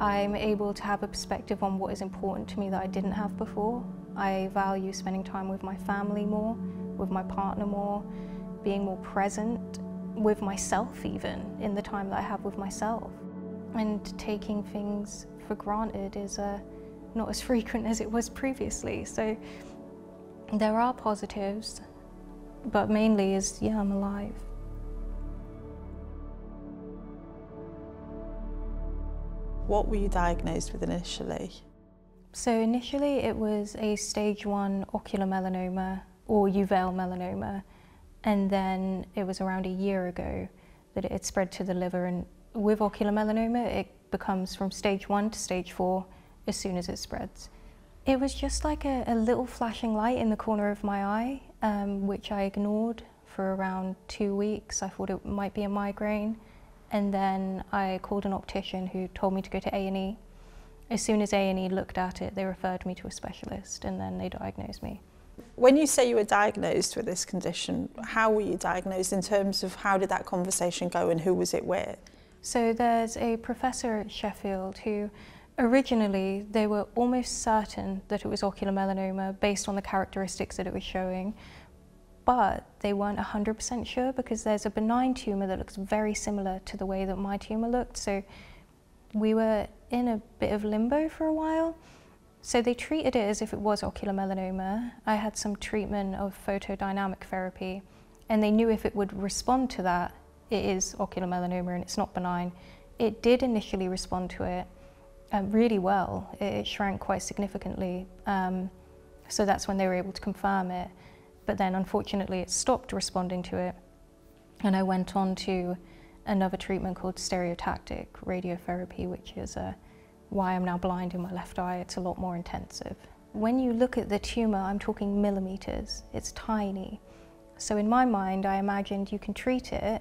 I'm able to have a perspective on what is important to me that I didn't have before. I value spending time with my family more, with my partner more, being more present with myself even, in the time that I have with myself. And taking things for granted is not as frequent as it was previously. So there are positives, but mainly is, yeah, I'm alive. What were you diagnosed with initially? So initially it was a stage 1 ocular melanoma, or uveal melanoma, and then it was around a year ago that it had spread to the liver, and with ocular melanoma it becomes from stage 1 to stage 4 as soon as it spreads. It was just like a little flashing light in the corner of my eye, which I ignored for around 2 weeks. I thought it might be a migraine, and then I called an optician who told me to go to A&E. As soon as A&E looked at it, they referred me to a specialist, and then they diagnosed me. When you say you were diagnosed with this condition, how were you diagnosed in terms of how did that conversation go and who was it with? So there's a professor at Sheffield who originally they were almost certain that it was ocular melanoma based on the characteristics that it was showing, but they weren't 100% sure because there's a benign tumour that looks very similar to the way that my tumour looked. So we were in a bit of limbo for a while. So they treated it as if it was ocular melanoma. I had some treatment of photodynamic therapy, and they knew if it would respond to that, it is ocular melanoma and it's not benign. It did initially respond to it really well. It shrank quite significantly. So that's when they were able to confirm it. But then unfortunately it stopped responding to it. And I went on to another treatment called stereotactic radiotherapy, which is why I'm now blind in my left eye. It's a lot more intensive. When you look at the tumour, I'm talking millimetres. It's tiny. So in my mind, I imagined you can treat it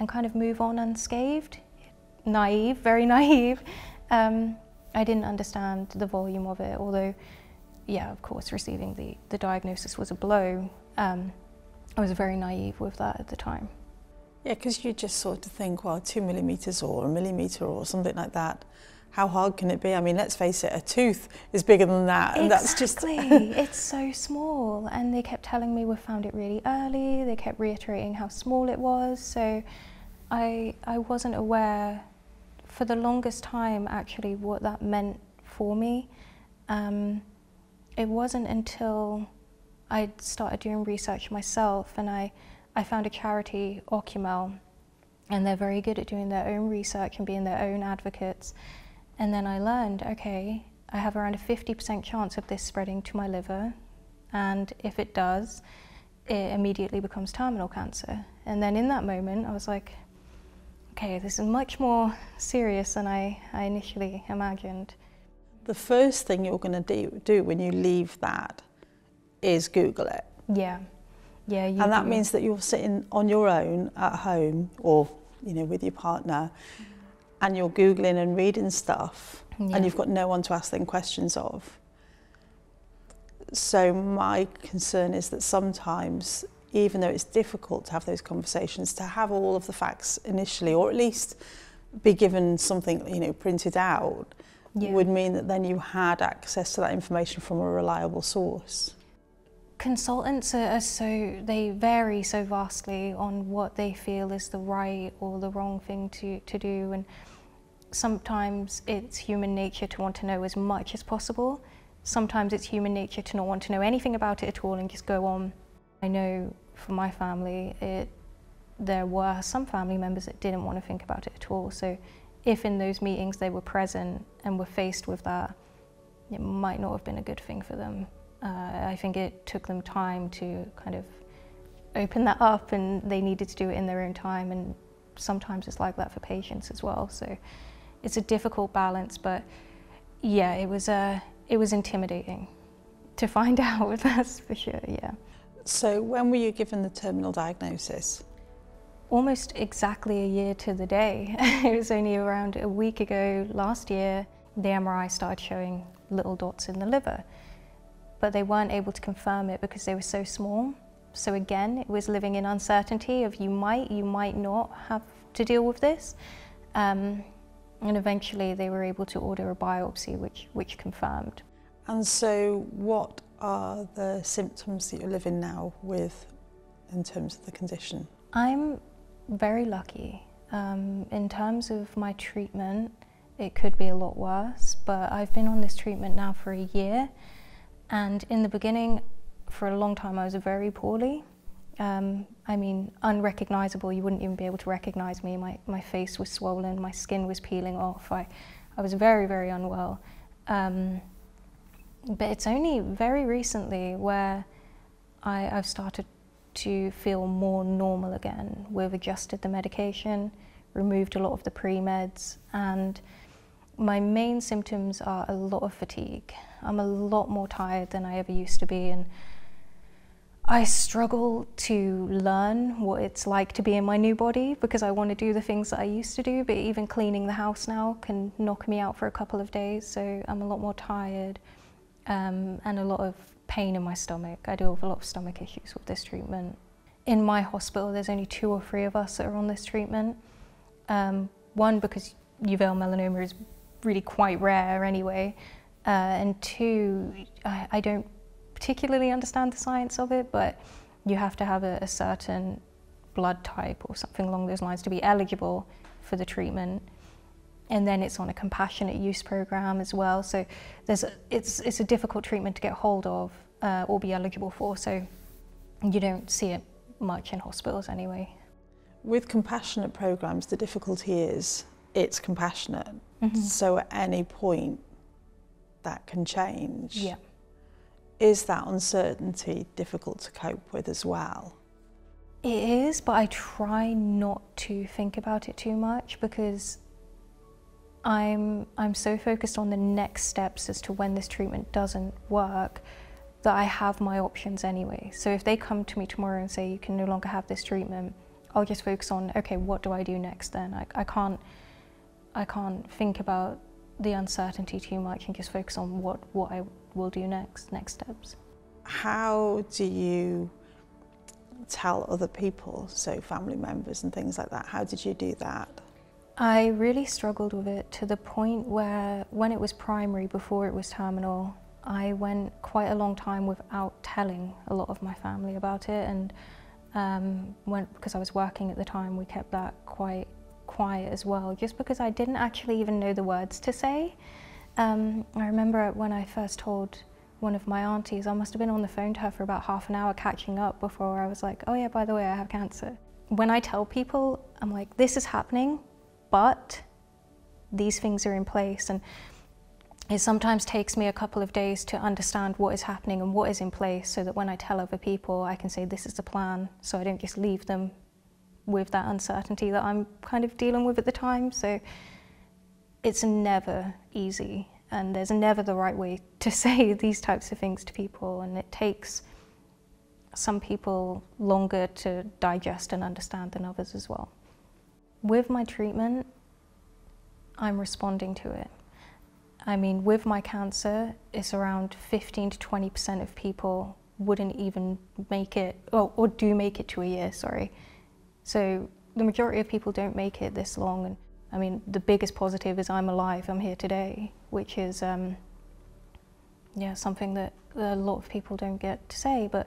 and kind of move on unscathed. Naive, very naive. I didn't understand the volume of it, although, yeah, of course, receiving the diagnosis was a blow. I was very naive with that at the time. Yeah, because you just sort of think, well, 2 millimetres or a millimetre or something like that, how hard can it be? I mean, let's face it, a tooth is bigger than that, and exactly. That's just... It's so small, and they kept telling me we found it really early. They kept reiterating how small it was, so I wasn't aware for the longest time actually what that meant for me. It wasn't until I started doing research myself, and I found a charity, Ocumel, and they're very good at doing their own research and being their own advocates. And then I learned, okay, I have around a 50% chance of this spreading to my liver, and if it does, it immediately becomes terminal cancer. And then in that moment, I was like, okay, this is much more serious than I initially imagined. The first thing you're going to do when you leave that is Google it. Yeah. Yeah, and that means that you're sitting on your own at home, or with your partner, and you're Googling and reading stuff, and you've got no one to ask them questions of. So my concern is that sometimes, even though it's difficult to have those conversations, to have all of the facts initially, or at least be given something printed out, would mean that then you had access to that information from a reliable source. Consultants they vary so vastly on what they feel is the right or the wrong thing to do, and sometimes it's human nature to want to know as much as possible. Sometimes it's human nature to not want to know anything about it at all and just go on. I know for my family, there were some family members that didn't want to think about it at all, so if in those meetings they were present and were faced with that, it might not have been a good thing for them. I think it took them time to kind of open that up, and they needed to do it in their own time, and sometimes it's like that for patients as well. So it's a difficult balance, but yeah, it was intimidating to find out, that's for sure, yeah. So when were you given the terminal diagnosis? Almost exactly a year to the day. It was only around a week ago last year, the MRI started showing little dots in the liver. But they weren't able to confirm it because they were so small. So again, it was living in uncertainty of you might not have to deal with this. And eventually they were able to order a biopsy, which confirmed. And so what are the symptoms that you're living now with in terms of the condition? I'm very lucky. In terms of my treatment, it could be a lot worse, but I've been on this treatment now for a year. And in the beginning, for a long time, I was very poorly. I mean, unrecognizable. You wouldn't even be able to recognize me. My face was swollen, my skin was peeling off. I was very, very unwell. But it's only very recently where I've started to feel more normal again. We've adjusted the medication, removed a lot of the pre-meds, and my main symptoms are a lot of fatigue. I'm a lot more tired than I ever used to be, and I struggle to learn what it's like to be in my new body because I want to do the things that I used to do, but even cleaning the house now can knock me out for a couple of days, so I'm a lot more tired and a lot of pain in my stomach. I deal with a lot of stomach issues with this treatment. In my hospital, there's only 2 or 3 of us that are on this treatment. One, because uveal melanoma is really quite rare anyway, and 2, I don't particularly understand the science of it, but you have to have a certain blood type or something along those lines to be eligible for the treatment. And then it's on a compassionate use program as well, so it's a difficult treatment to get hold of or be eligible for, so you don't see it much in hospitals anyway. With compassionate programs, the difficulty is it's compassionate, so at any point that can change. Yeah. Is that uncertainty difficult to cope with as well? It is, but I try not to think about it too much because I'm so focused on the next steps as to when this treatment doesn't work that I have my options anyway. So if they come to me tomorrow and say you can no longer have this treatment, I'll just focus on, okay, what do I do next then? I can't think about the uncertainty too much and just focus on what I will do next steps. How do you tell other people, so family members and things like that? How did you do that? I really struggled with it to the point where when it was primary, before it was terminal, I went quite a long time without telling a lot of my family about it, and because I was working at the time, we kept that quite quiet as well, just because I didn't actually even know the words to say. I remember when I first told one of my aunties, I must have been on the phone to her for about half an hour catching up before I was like, oh yeah, by the way, I have cancer. When I tell people, I'm like, this is happening, but these things are in place, and it sometimes takes me a couple of days to understand what is happening and what is in place, so that when I tell other people, I can say this is the plan, so I don't just leave them with that uncertainty that I'm kind of dealing with at the time. So it's never easy, and there's never the right way to say these types of things to people, and it takes some people longer to digest and understand than others as well. With my treatment, I'm responding to it. I mean, with my cancer, it's around 15 to 20% of people wouldn't even make it, or do make it to a year, sorry. So the majority of people don't make it this long. And I mean, the biggest positive is I'm alive, I'm here today, which is something that a lot of people don't get to say. But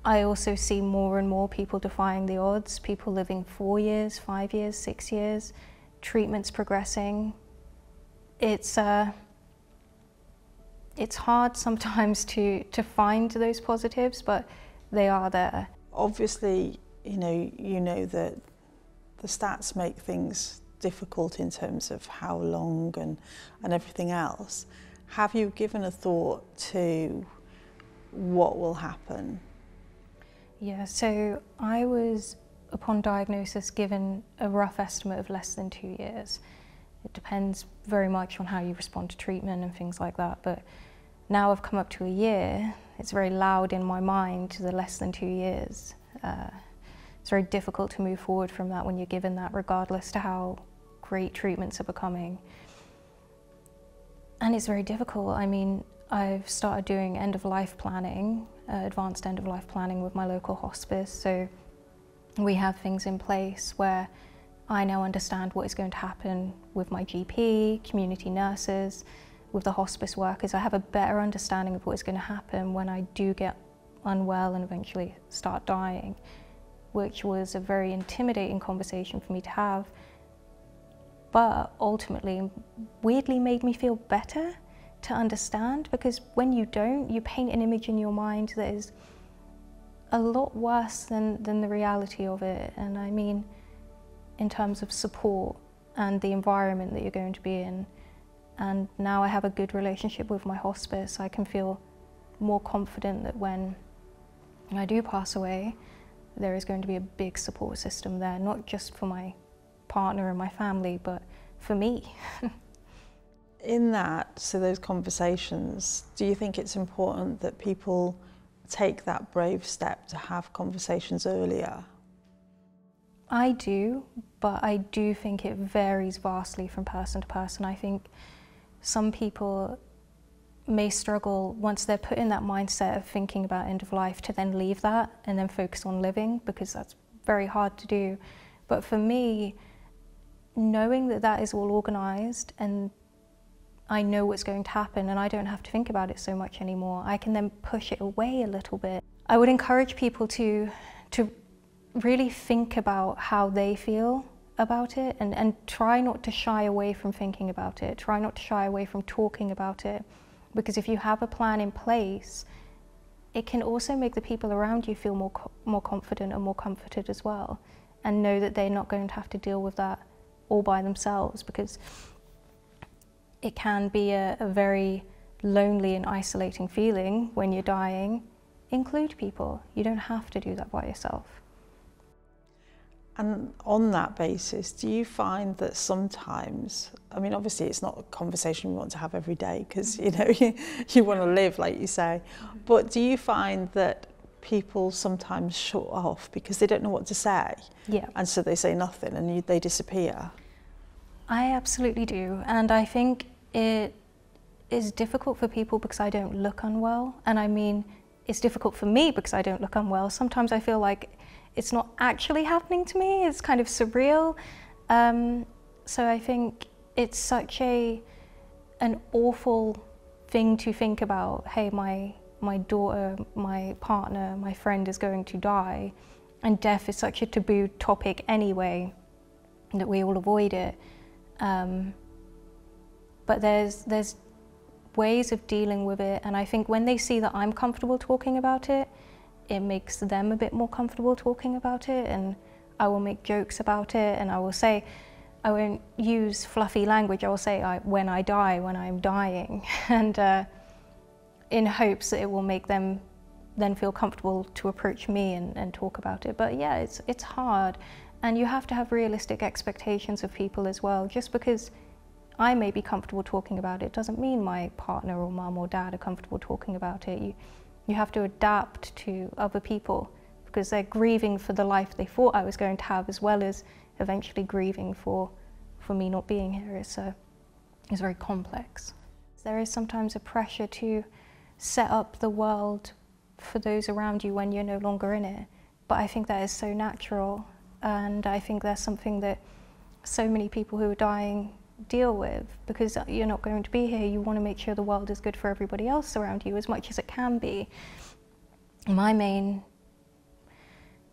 I also see more and more people defying the odds, people living 4 years, 5 years, 6 years, treatments progressing. It's hard sometimes to find those positives, but they are there. Obviously, you know that the stats make things difficult in terms of how long and everything else. Have you given a thought to what will happen? Yeah, so I was, upon diagnosis, given a rough estimate of less than 2 years. It depends very much on how you respond to treatment and things like that, but now I've come up to a year, it's very loud in my mind, the less than 2 years. It's very difficult to move forward from that when you're given that, regardless to how great treatments are becoming. And it's very difficult. I mean, I've started doing end-of-life planning, advanced end-of-life planning with my local hospice, so we have things in place where I now understand what is going to happen with my GP, community nurses, with the hospice workers. I have a better understanding of what is going to happen when I do get unwell and eventually start dying, which was a very intimidating conversation for me to have, but ultimately weirdly made me feel better to understand, because when you don't, you paint an image in your mind that is a lot worse than the reality of it. And I mean, in terms of support and the environment that you're going to be in. And now I have a good relationship with my hospice. I can feel more confident that when I do pass away, there is going to be a big support system there, not just for my partner and my family, but for me. In that, so those conversations, do you think it's important that people take that brave step to have conversations earlier? I do, but I do think it varies vastly from person to person. I think some people may struggle once they're put in that mindset of thinking about end of life to then leave that and then focus on living, because that's very hard to do. But for me, knowing that that is all organised and I know what's going to happen and I don't have to think about it so much anymore, I can then push it away a little bit. I would encourage people to really think about how they feel about it and try not to shy away from thinking about it. Try not to shy away from talking about it, because if you have a plan in place, it can also make the people around you feel more confident and more comforted as well, and know that they're not going to have to deal with that all by themselves, because it can be a very lonely and isolating feeling when you're dying. Include people. You don't have to do that by yourself. And on that basis, do you find that sometimes, I mean, obviously it's not a conversation we want to have every day, because, you know, you want to live, like you say, but do you find that people sometimes shut off because they don't know what to say? Yeah. And so they say nothing and they disappear? I absolutely do. And I think it is difficult for people because I don't look unwell. And I mean, it's difficult for me because I don't look unwell. Sometimes I feel like it's not actually happening to me. It's kind of surreal. So I think it's such an awful thing to think about. Hey, my daughter, my partner, my friend is going to die. And death is such a taboo topic anyway, that we all avoid it. But there's ways of dealing with it, and I think when they see that I'm comfortable talking about it, it makes them a bit more comfortable talking about it, and I will make jokes about it, and I will say, I won't use fluffy language, I will say when I die, when I'm dying, and in hopes that it will make them then feel comfortable to approach me and talk about it. But yeah, it's hard, and you have to have realistic expectations of people as well. Just because I may be comfortable talking about it doesn't mean my partner or mum or dad are comfortable talking about it. You have to adapt to other people, because they're grieving for the life they thought I was going to have, as well as eventually grieving for me not being here. It's very complex. There is sometimes a pressure to set up the world for those around you when you're no longer in it. But I think that is so natural, and I think that's something that so many people who are dying deal with, because you're not going to be here. You want to make sure the world is good for everybody else around you as much as it can be. My main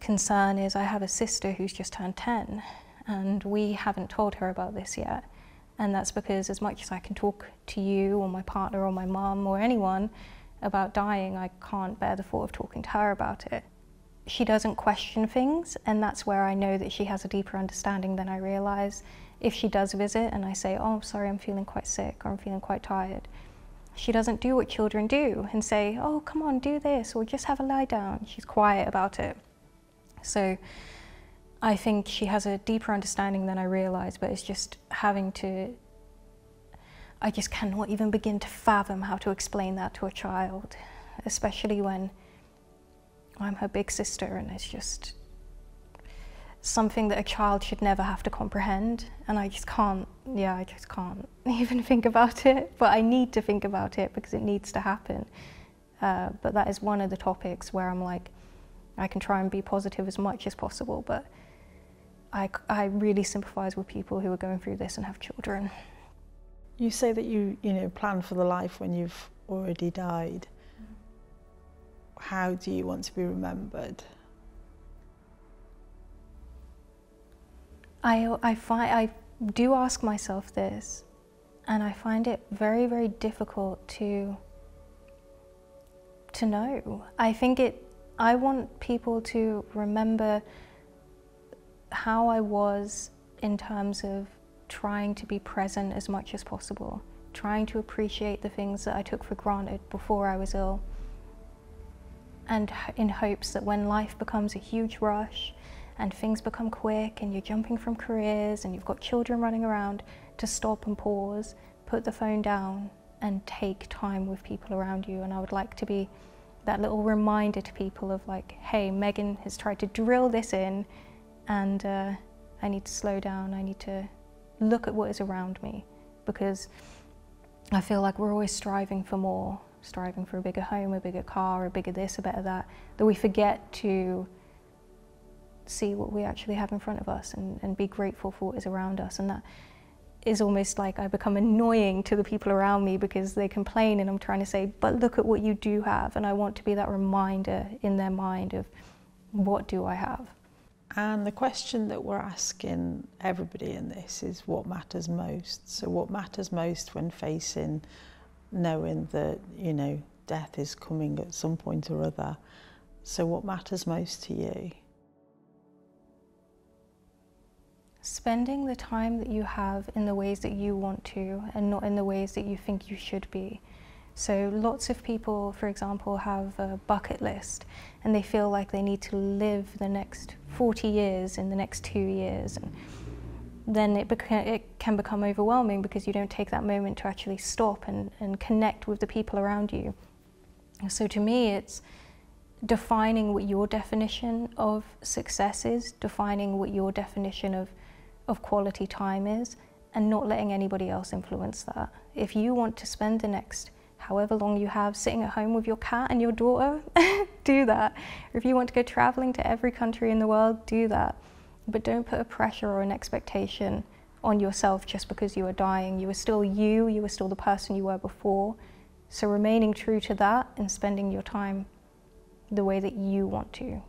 concern is I have a sister who's just turned 10, and we haven't told her about this yet. And that's because as much as I can talk to you or my partner or my mum or anyone about dying, I can't bear the thought of talking to her about it. She doesn't question things, and that's where I know that she has a deeper understanding than I realise. If she does visit and I say, oh, I'm sorry, I'm feeling quite sick or I'm feeling quite tired, she doesn't do what children do and say, oh, come on, do this, or just have a lie down. She's quiet about it. So I think she has a deeper understanding than I realise, but it's just having to, I just cannot even begin to fathom how to explain that to a child, especially when I'm her big sister, and it's just something that a child should never have to comprehend. And I just can't even think about it, but I need to think about it because it needs to happen. But that is one of the topics where I'm like, I can try and be positive as much as possible, but I really sympathise with people who are going through this and have children. You say that you plan for the life when you've already died. How do you want to be remembered? I do ask myself this, and I find it very, very difficult to know. I want people to remember how I was in terms of trying to be present as much as possible, trying to appreciate the things that I took for granted before I was ill, and in hopes that when life becomes a huge rush and things become quick and you're jumping from careers and you've got children running around, to stop and pause, put the phone down and take time with people around you. And I would like to be that little reminder to people of like, hey, Megan has tried to drill this in, and I need to slow down, I need to look at what is around me, because I feel like we're always striving for more, striving for a bigger home, a bigger car, a bigger this, a better that we forget to see what we actually have in front of us and be grateful for what is around us. And that is almost like I become annoying to the people around me because they complain, and I'm trying to say, but look at what you do have. And I want to be that reminder in their mind of, what do I have? And the question that we're asking everybody in this is, what matters most? So what matters most when facing knowing that, death is coming at some point or other? So what matters most to you? Spending the time that you have in the ways that you want to, and not in the ways that you think you should be. So lots of people, for example, have a bucket list and they feel like they need to live the next 40 years in the next 2 years. And then it can become overwhelming because you don't take that moment to actually stop and connect with the people around you. So to me, it's defining what your definition of success is, defining what your definition of quality time is, and not letting anybody else influence that. If you want to spend the next however long you have sitting at home with your cat and your daughter, do that. Or if you want to go traveling to every country in the world, do that. But don't put a pressure or an expectation on yourself just because you are dying. You are still you are still the person you were before. So remaining true to that and spending your time the way that you want to.